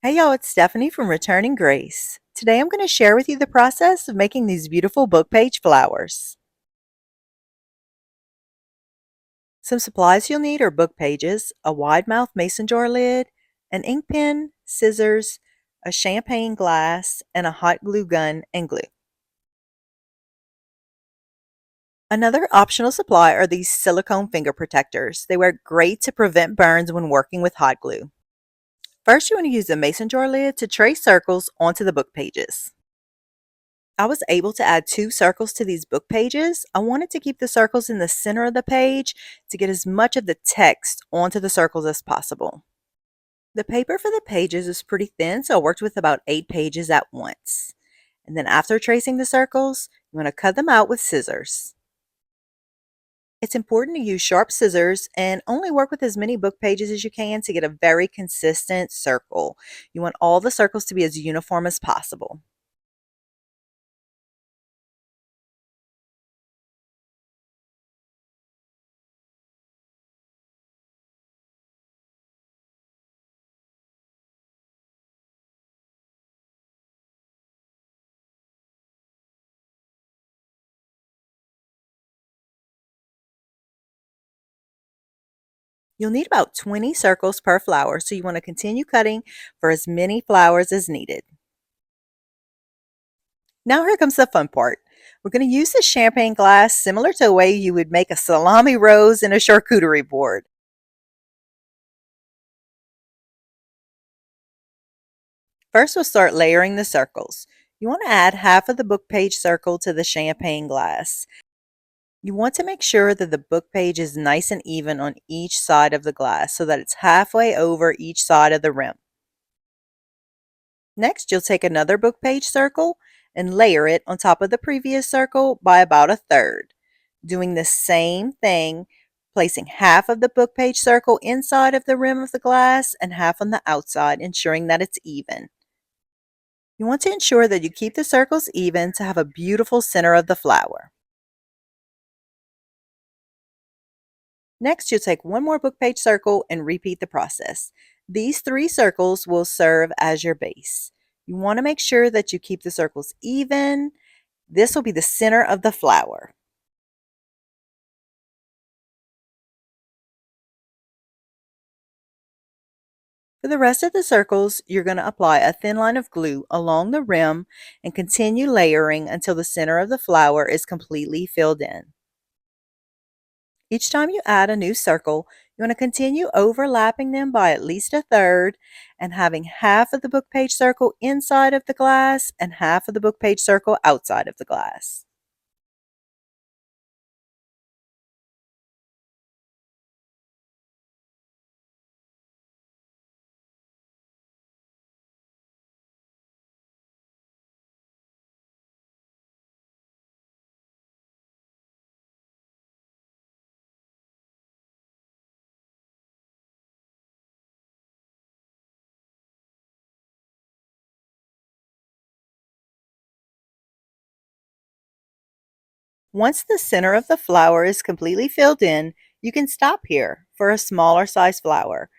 Hey y'all, it's Stephanie from Returning Grace. Today I'm going to share with you the process of making these beautiful book page flowers. Some supplies you'll need are book pages, a wide mouth mason jar lid, an ink pen, scissors, a champagne glass, and a hot glue gun and glue. Another optional supply are these silicone finger protectors. They work great to prevent burns when working with hot glue. First, you want to use the mason jar lid to trace circles onto the book pages. I was able to add 2 circles to these book pages. I wanted to keep the circles in the center of the page to get as much of the text onto the circles as possible. The paper for the pages is pretty thin, so I worked with about 8 pages at once. And then after tracing the circles, you want to cut them out with scissors. It's important to use sharp scissors and only work with as many book pages as you can to get a very consistent circle. You want all the circles to be as uniform as possible. You'll need about 20 circles per flower, so you want to continue cutting for as many flowers as needed. Now here comes the fun part. We're going to use the champagne glass similar to the way you would make a salami rose in a charcuterie board. First, we'll start layering the circles. You want to add half of the book page circle to the champagne glass. You want to make sure that the book page is nice and even on each side of the glass so that it's halfway over each side of the rim. Next, you'll take another book page circle and layer it on top of the previous circle by about a third. Doing the same thing, placing half of the book page circle inside of the rim of the glass and half on the outside, ensuring that it's even. You want to ensure that you keep the circles even to have a beautiful center of the flower. Next, you'll take one more book page circle and repeat the process. These 3 circles will serve as your base. You want to make sure that you keep the circles even. This will be the center of the flower. For the rest of the circles, you're going to apply a thin line of glue along the rim and continue layering until the center of the flower is completely filled in. Each time you add a new circle, you want to continue overlapping them by at least a third and having half of the book page circle inside of the glass and half of the book page circle outside of the glass. Once the center of the flower is completely filled in, you can stop here for a smaller size flower.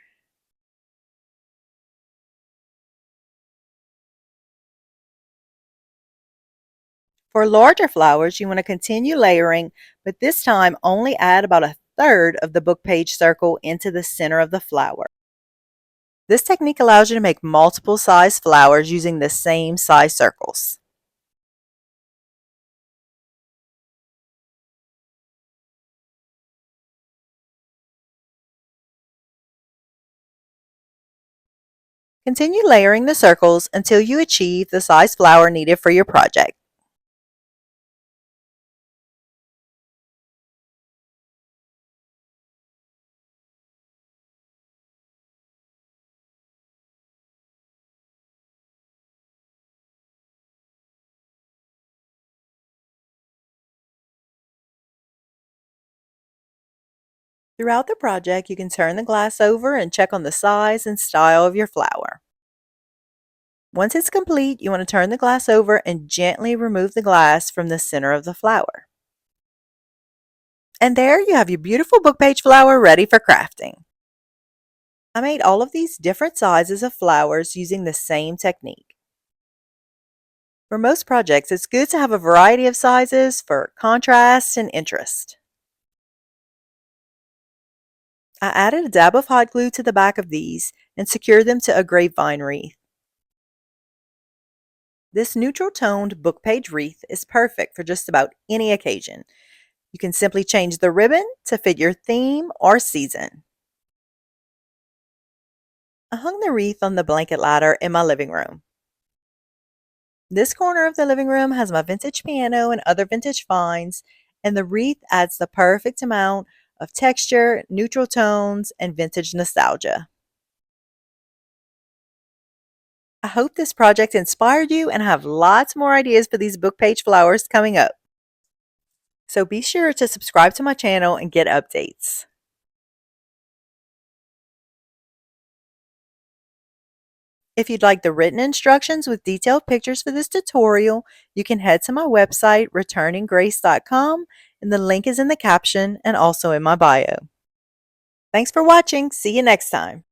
For larger flowers, you want to continue layering, but this time only add about a third of the book page circle into the center of the flower. This technique allows you to make multiple size flowers using the same size circles. Continue layering the circles until you achieve the size flower needed for your project. Throughout the project, you can turn the glass over and check on the size and style of your flower. Once it's complete, you want to turn the glass over and gently remove the glass from the center of the flower. And there you have your beautiful book page flower ready for crafting. I made all of these different sizes of flowers using the same technique. For most projects, it's good to have a variety of sizes for contrast and interest. I added a dab of hot glue to the back of these and secured them to a grapevine wreath. This neutral toned book page wreath is perfect for just about any occasion. You can simply change the ribbon to fit your theme or season. I hung the wreath on the blanket ladder in my living room. This corner of the living room has my vintage piano and other vintage finds, and the wreath adds the perfect amount of texture, neutral tones, and vintage nostalgia. I hope this project inspired you and I have lots more ideas for these book page flowers coming up. So be sure to subscribe to my channel and get updates. If you'd like the written instructions with detailed pictures for this tutorial, you can head to my website, returninggrace.com, and the link is in the caption and also in my bio. Thanks for watching. See you next time.